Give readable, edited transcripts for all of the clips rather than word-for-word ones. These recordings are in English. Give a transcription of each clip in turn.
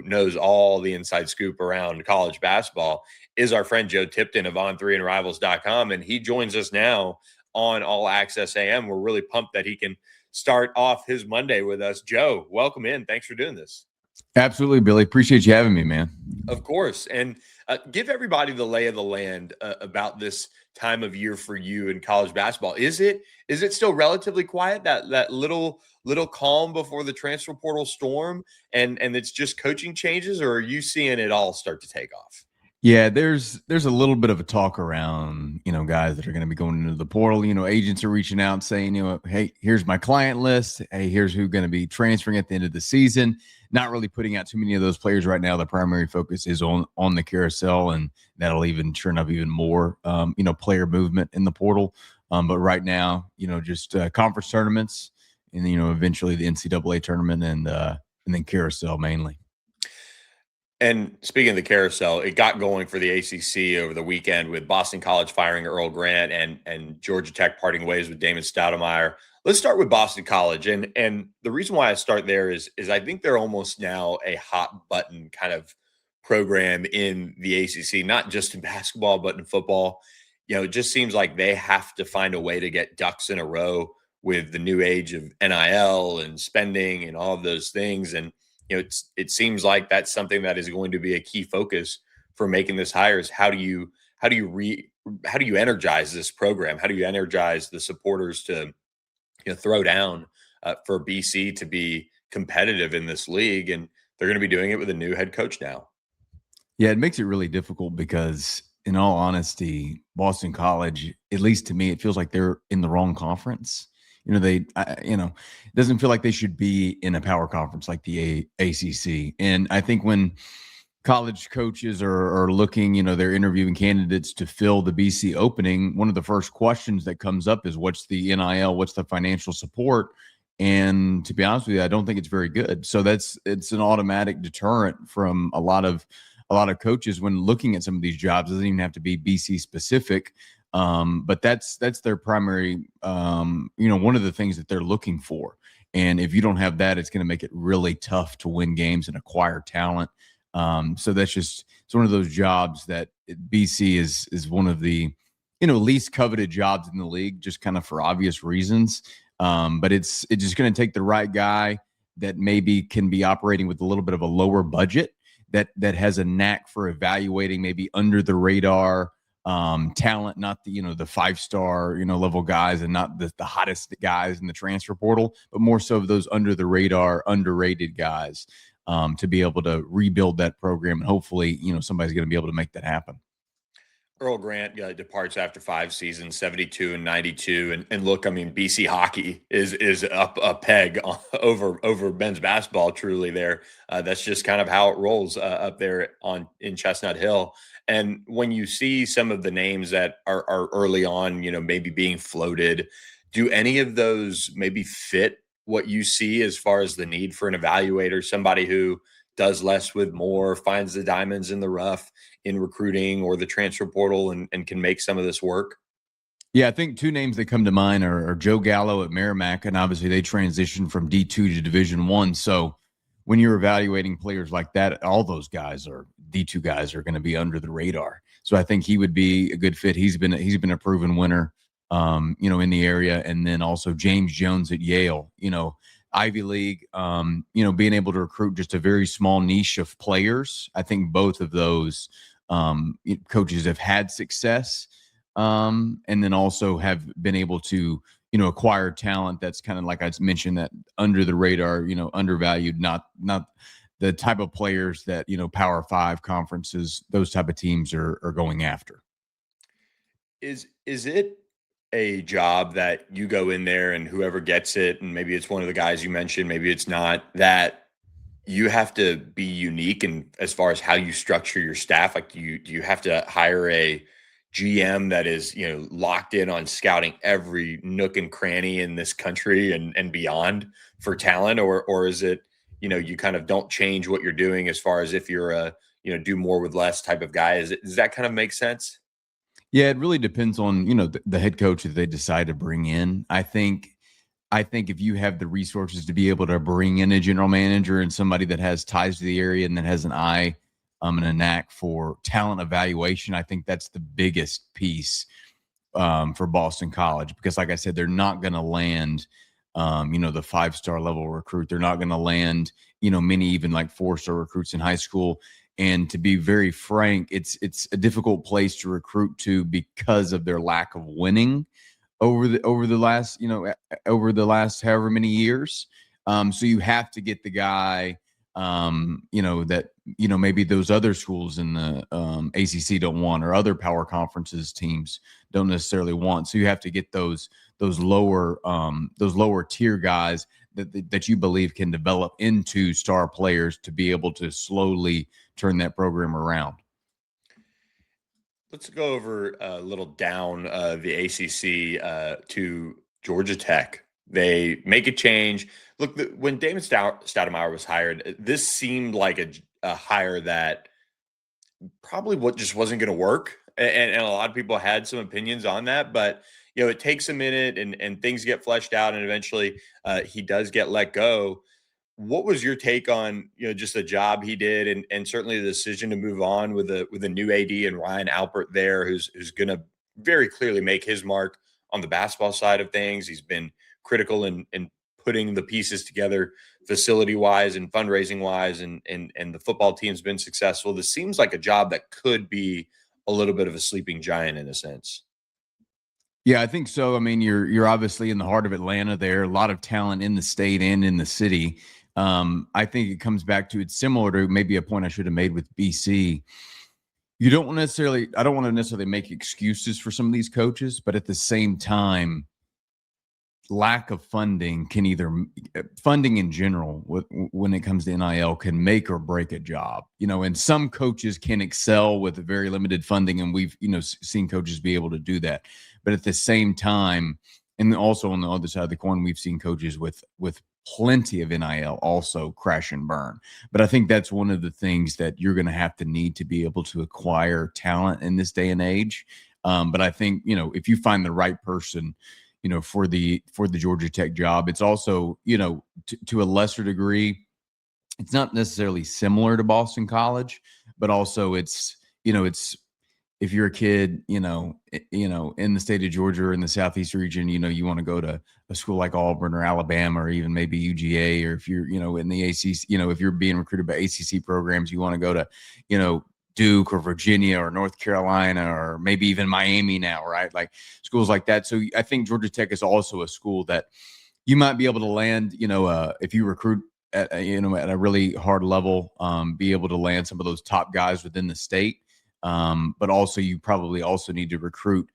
knows all the inside scoop around college basketball, is our friend Joe Tipton of on3andrivals.com. And he joins us now on All Access AM. We're really pumped that he can start off his Monday with us. Joe, welcome in. Thanks for doing this. Absolutely, Billy. Appreciate you having me, man. Of course. And give everybody the lay of the land about this time of year for you in college basketball. Is it still relatively quiet, that little calm before the transfer portal storm, and it's just coaching changes, or are you seeing it all start to take off? Yeah, there's a little bit of a talk around, guys that are going to be going into the portal. Agents are reaching out saying, hey, here's my client list. Hey, here's who's going to be transferring at the end of the season. Not really putting out too many of those players right now. The primary focus is on the carousel, and that'll even turn up even more, player movement in the portal. But right now, just conference tournaments, and eventually the NCAA tournament, and then carousel mainly. And speaking of the carousel, it got going for the ACC over the weekend with Boston College firing Earl Grant and Georgia Tech parting ways with Damon Stoudemire. Let's start with Boston College, and the reason why I start there is I think they're almost now a hot button kind of program in the ACC, not just in basketball but in football. It just seems like they have to find a way to get ducks in a row with the new age of NIL and spending and all of those things. And it seems like that's something that is going to be a key focus for making this hire. Is how do you energize this program? How do you energize the supporters to throw down for BC to be competitive in this league? And they're going to be doing it with a new head coach now. Yeah, it makes it really difficult because, in all honesty, Boston College, at least to me, it feels like they're in the wrong conference. It doesn't feel like they should be in a power conference like the ACC. And I think when college coaches are looking, they're interviewing candidates to fill the BC opening, one of the first questions that comes up is, what's the NIL? What's the financial support? And to be honest with you, I don't think it's very good. So it's an automatic deterrent from a lot of coaches when looking at some of these jobs. It doesn't even have to be BC specific. But that's their primary, one of the things that they're looking for. And if you don't have that, it's going to make it really tough to win games and acquire talent. So it's one of those jobs that BC is one of the, least coveted jobs in the league, just kind of for obvious reasons. But it's just going to take the right guy that maybe can be operating with a little bit of a lower budget, that has a knack for evaluating maybe under the radar talent, not the the 5-star level guys, and not the hottest guys in the transfer portal, but more so of those under the radar, underrated guys, to be able to rebuild that program. And hopefully somebody's going to be able to make that happen. Earl Grant departs after 5 seasons, 72 and 92. And look, I mean, BC hockey is up a peg over men's basketball. Truly, there. That's just kind of how it rolls up there in Chestnut Hill. And when you see some of the names that are early on, maybe being floated, do any of those maybe fit what you see as far as the need for an evaluator, somebody who does less with more, finds the diamonds in the rough in recruiting or the transfer portal, and can make some of this work? Yeah, I think two names that come to mind are Joe Gallo at Merrimack, and obviously they transitioned from D2 to Division I. So when you're evaluating players like that, all those guys are D2 guys are going to be under the radar. So I think he would be a good fit. He's been a proven winner, in the area. And then also James Jones at Yale, Ivy League, being able to recruit just a very small niche of players. I think both of those coaches have had success, and then also have been able to, acquire talent that's kind of, like I mentioned, that under the radar, undervalued, not the type of players that, Power 5 conferences, those type of teams are going after. Is it a job that you go in there and whoever gets it, and maybe it's one of the guys you mentioned, maybe it's not, that you have to be unique in as far as how you structure your staff? Like, do you have to hire a GM that is, locked in on scouting every nook and cranny in this country and beyond for talent? Or is it, you kind of don't change what you're doing as far as if you're a, do more with less type of guy? Does that kind of make sense? Yeah, it really depends on, the head coach that they decide to bring in. I think I think if you have the resources to be able to bring in a general manager and somebody that has ties to the area and that has an eye and a knack for talent evaluation, I think that's the biggest piece for Boston College, because like I said, they're not going to land, the 5-star level recruit. They're not going to land, many even like 4-star recruits in high school. And to be very frank, it's a difficult place to recruit to because of their lack of winning over the last however many years. So you have to get the guy, that maybe those other schools in the ACC don't want, or other power conferences teams don't necessarily want. So you have to get those lower tier guys that you believe can develop into star players to be able to slowly turn that program around. Let's go over a little down the ACC to Georgia Tech. They make a change. Look, when Damon Stoudemire was hired, this seemed like a hire that probably just wasn't going to work. And a lot of people had some opinions on that, but it takes a minute and things get fleshed out, and eventually he does get let go. What was your take on just the job he did, and certainly the decision to move on with a new AD and Ryan Alpert there, who's going to very clearly make his mark on the basketball side of things. He's been critical in putting the pieces together, facility wise and fundraising wise, and the football team's been successful. This seems like a job that could be a little bit of a sleeping giant in a sense. Yeah, I think so. I mean, you're obviously in the heart of Atlanta there, a lot of talent in the state and in the city. I think it comes back to, it's similar to maybe a point I should have made with BC. I don't want to necessarily make excuses for some of these coaches, but at the same time, lack of funding funding in general when it comes to NIL can make or break a job, and some coaches can excel with very limited funding. And we've, seen coaches be able to do that. But at the same time, and also on the other side of the coin, we've seen coaches with plenty of NIL also crash and burn. But I think that's one of the things that you're going to have to need to be able to acquire talent in this day and age. But I think, if you find the right person, for the Georgia Tech job, it's also, to a lesser degree, it's not necessarily similar to Boston College, but also it's if you're a kid, in the state of Georgia or in the Southeast region, you want to go to a school like Auburn or Alabama or even maybe UGA, or if you're, in the ACC, if you're being recruited by ACC programs, you want to go to, Duke or Virginia or North Carolina or maybe even Miami now, right? Like schools like that. So I think Georgia Tech is also a school that you might be able to land, if you recruit at a really hard level, be able to land some of those top guys within the state. But also you probably also need to recruit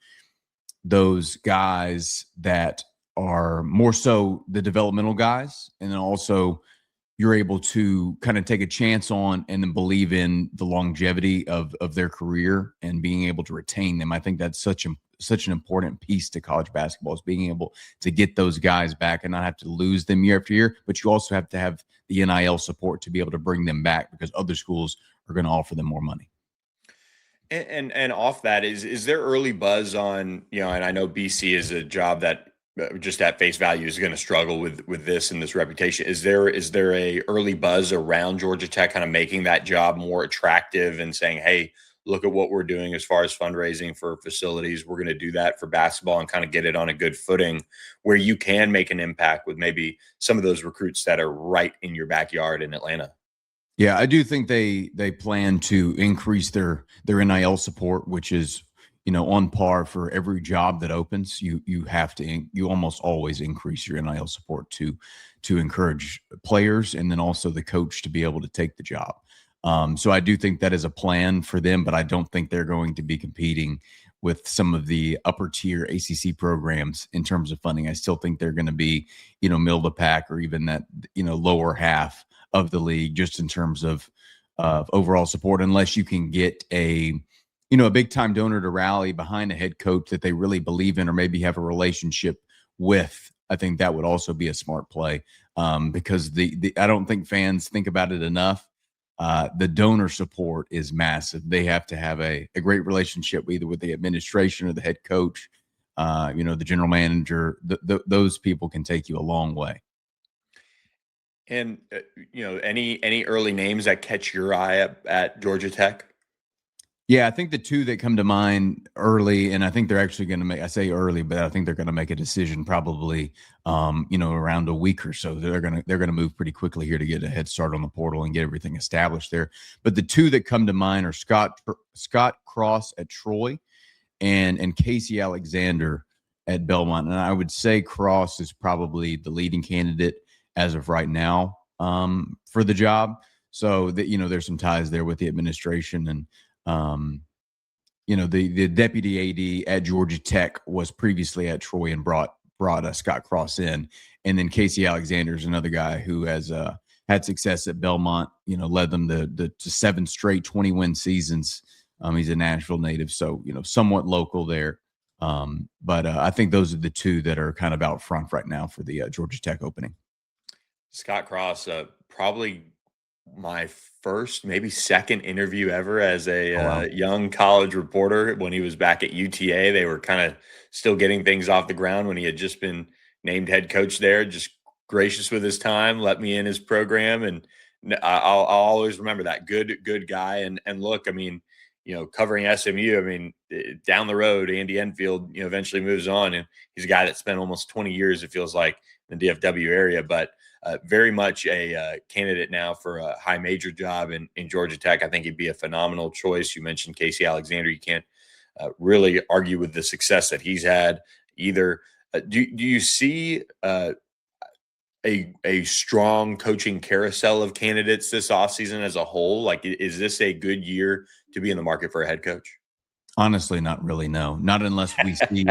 those guys that are more so the developmental guys, and then also you're able to kind of take a chance on and then believe in the longevity of their career and being able to retain them. I think that's such an important piece to college basketball, is being able to get those guys back and not have to lose them year after year. But you also have to have the NIL support to be able to bring them back, because other schools are going to offer them more money. And off that, is there early buzz on, and I know BC is a job that just at face value is going to struggle with this and this reputation. Is there a early buzz around Georgia Tech kind of making that job more attractive and saying, hey, look at what we're doing as far as fundraising for facilities. We're going to do that for basketball and kind of get it on a good footing where you can make an impact with maybe some of those recruits that are right in your backyard in Atlanta. Yeah, I do think they plan to increase their NIL support, which is, on par for every job that opens. You almost always increase your NIL support to encourage players and then also the coach to be able to take the job. So I do think that is a plan for them, but I don't think they're going to be competing with some of the upper tier ACC programs in terms of funding. I still think they're going to be, middle of the pack, or even that, lower half of the league, just in terms of overall support, unless you can get a big time donor to rally behind a head coach that they really believe in or maybe have a relationship with. I think that would also be a smart play, because I don't think fans think about it enough. The donor support is massive. They have to have a great relationship either with the administration or the head coach, the general manager, those people can take you a long way. And any early names that catch your eye at Georgia Tech? Yeah, I think the two that come to mind early, and I think they're actually going to make, I say early, but I think they're going to make a decision probably, around a week or so. They're going to move pretty quickly here to get a head start on the portal and get everything established there. But the two that come to mind are Scott Cross at Troy and Casey Alexander at Belmont. And I would say Cross is probably the leading candidate as of right now, for the job. So that, there's some ties there with the administration, and the deputy AD at Georgia Tech was previously at Troy and brought Scott Cross in, and then Casey Alexander is another guy who has had success at Belmont. Led them to 7 straight 20-win seasons. He's a Nashville native, so somewhat local there. But I think those are the two that are kind of out front right now for the Georgia Tech opening. Scott Cross, probably my first, maybe second interview ever as a Oh, wow. young college reporter when he was back at UTA. They were kind of still getting things off the ground when he had just been named head coach there. Just gracious with his time, let me in his program, and I'll always remember that. Good guy. And look, I mean, covering SMU, I mean, down the road, Andy Enfield, eventually moves on, and he's a guy that spent almost 20 years, it feels like, in the DFW area, but very much a candidate now for a high major job in Georgia Tech. I think he'd be a phenomenal choice. You mentioned Casey Alexander. You can't really argue with the success that he's had either. Do you see a strong coaching carousel of candidates this offseason as a whole? Like, is this a good year to be in the market for a head coach? Honestly, not really. No, not unless we see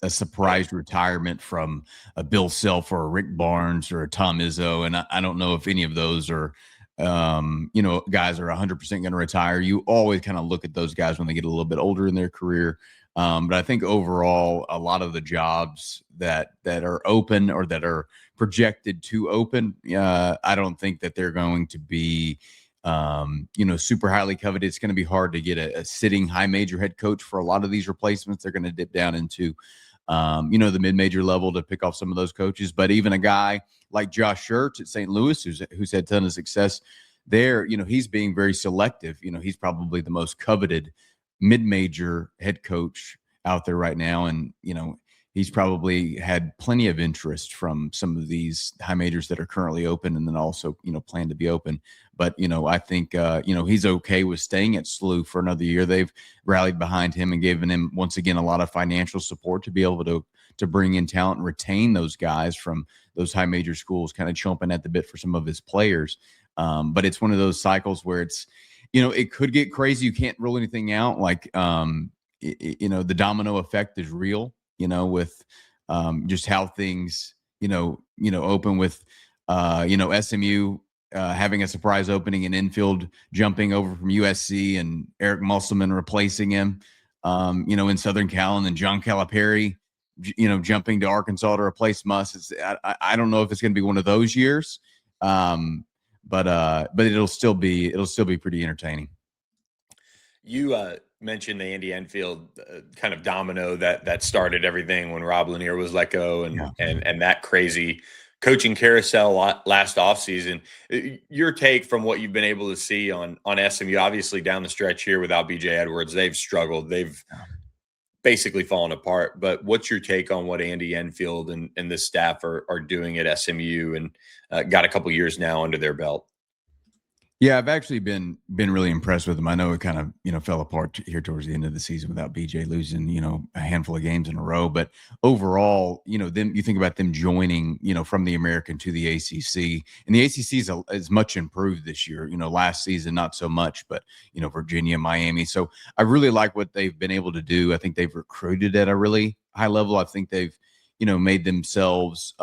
a surprise retirement from a Bill Self or a Rick Barnes or a Tom Izzo. And I don't know if any of those are, guys are 100% going to retire. You always kind of look at those guys when they get a little bit older in their career. But I think overall, a lot of the jobs that are open or that are projected to open, I don't think that they're going to be super highly coveted. It's going to be hard to get a sitting high major head coach for a lot of these replacements. They're going to dip down into, the mid-major level to pick off some of those coaches. But even a guy like Josh Schertz at St. Louis, who's had a ton of success there, he's being very selective. He's probably the most coveted mid-major head coach out there right now. And, he's probably had plenty of interest from some of these high majors that are currently open and then also, plan to be open. But, I think, he's okay with staying at SLU for another year. They've rallied behind him and given him, once again, a lot of financial support to be able to bring in talent and retain those guys from those high major schools, kind of chomping at the bit for some of his players. But it's one of those cycles where it's, it could get crazy. You can't rule anything out. Like, the domino effect is real, with just how things, open with, SMU having a surprise opening in infield, jumping over from USC and Eric Musselman replacing him, in Southern Cal, and then John Calipari, jumping to Arkansas to replace Muss. I don't know if it's going to be one of those years, but it'll still be pretty entertaining. You mentioned the Andy Enfield kind of domino that started everything when Rob Lanier was let go, and that crazy coaching carousel last offseason. Your take from what you've been able to see on SMU, obviously down the stretch here without BJ Edwards, they've struggled. They've basically fallen apart. But what's your take on what Andy Enfield and the staff are doing at SMU, and got a couple years now under their belt? Yeah, I've actually been really impressed with them. I know it kind of, fell apart here towards the end of the season without BJ losing, a handful of games in a row. But overall, them, you think about them joining, from the American to the ACC, and the ACC is much improved this year. Last season not so much, but Virginia, Miami. So I really like what they've been able to do. I think they've recruited at a really high level. I think they've, made themselves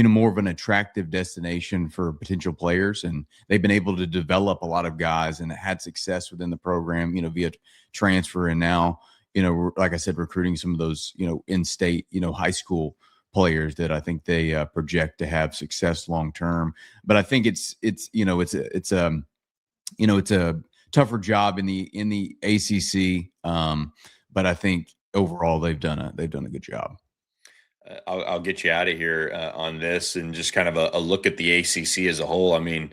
more of an attractive destination for potential players. And they've been able to develop a lot of guys and had success within the program, via transfer. And now, like I said, recruiting some of those, in-state, high school players that I think they project to have success long-term. But I think it's a tougher job in the ACC. But I think overall they've done a good job. I'll get you out of here on this and just kind of a look at the ACC as a whole. I mean,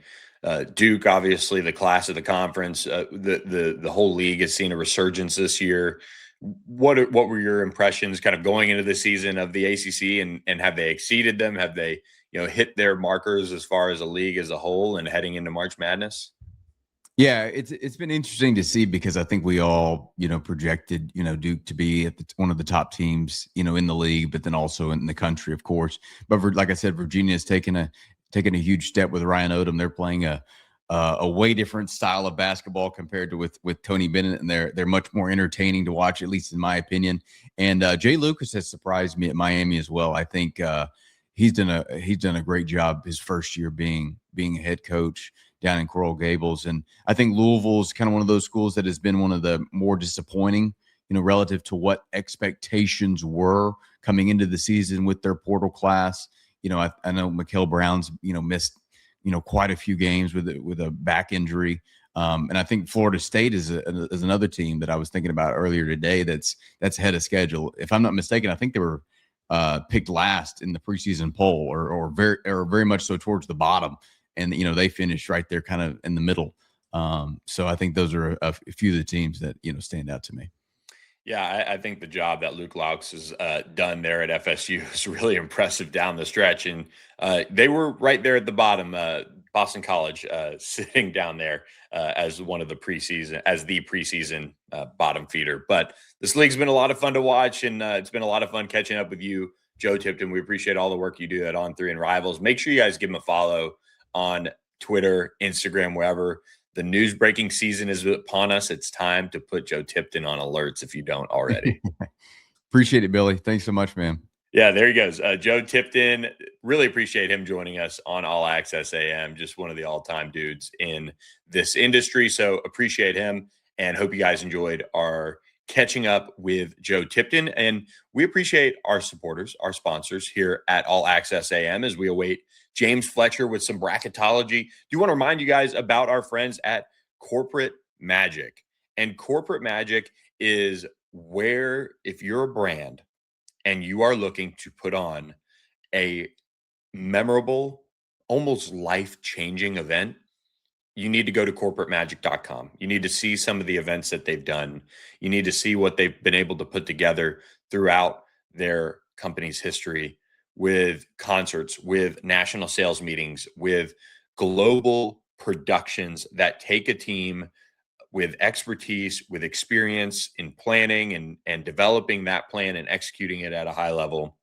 Duke, obviously the class of the conference, the whole league has seen a resurgence this year. What were your impressions kind of going into the season of the ACC, and have they exceeded them? Have they hit their markers as far as a league as a whole and heading into March Madness? Yeah, it's been interesting to see because I think we all, projected, Duke to be at one of the top teams, in the league, but then also in the country, of course. But like I said, Virginia has taken a huge step with Ryan Odom. They're playing a way different style of basketball compared to with Tony Bennett, and they're much more entertaining to watch, at least in my opinion. And Jay Lucas has surprised me at Miami as well. I think he's done a great job his first year being a head coach down in Coral Gables. And I think Louisville is kind of one of those schools that has been one of the more disappointing, relative to what expectations were coming into the season with their portal class. I know Mikael Brown's, missed, quite a few games with a back injury. And I think Florida State is another team that I was thinking about earlier today that's ahead of schedule. If I'm not mistaken, I think they were picked last in the preseason poll or very much so towards the bottom. And, they finished right there kind of in the middle. So I think those are a few of the teams that, stand out to me. Yeah, I think the job that Luke Laux has done there at FSU is really impressive down the stretch. And they were right there at the bottom, Boston College sitting down there as one of the preseason bottom feeder. But this league's been a lot of fun to watch, and it's been a lot of fun catching up with you, Joe Tipton. We appreciate all the work you do at On3 and Rivals. Make sure you guys give him a follow on Twitter, Instagram, wherever. The news breaking season is upon us. It's time to put Joe Tipton on alerts if you don't already. Appreciate it, Billy. Thanks so much, man. Yeah, there he goes. Joe Tipton, really appreciate him joining us on All Access AM. Just one of the all-time dudes in this industry. So appreciate him and hope you guys enjoyed our catching up with Joe Tipton. And we appreciate our supporters, our sponsors here at All Access AM as we await James Fletcher with some bracketology. Do want to remind you guys about our friends at Corporate Magic. And Corporate Magic is where, if you're a brand and you are looking to put on a memorable, almost life-changing event, you need to go to corporatemagic.com. You need to see some of the events that they've done. You need to see what they've been able to put together throughout their company's history with concerts, with national sales meetings, with global productions that take a team with expertise, with experience in planning and developing that plan and executing it at a high level.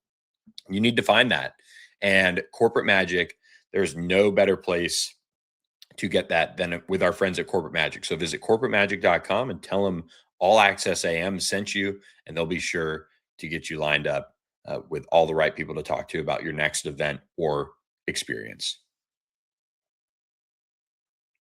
You need to find that. And Corporate Magic, there's no better place to get that than with our friends at Corporate Magic. So visit corporatemagic.com and tell them All Access AM sent you, and they'll be sure to get you lined up with all the right people to talk to about your next event or experience.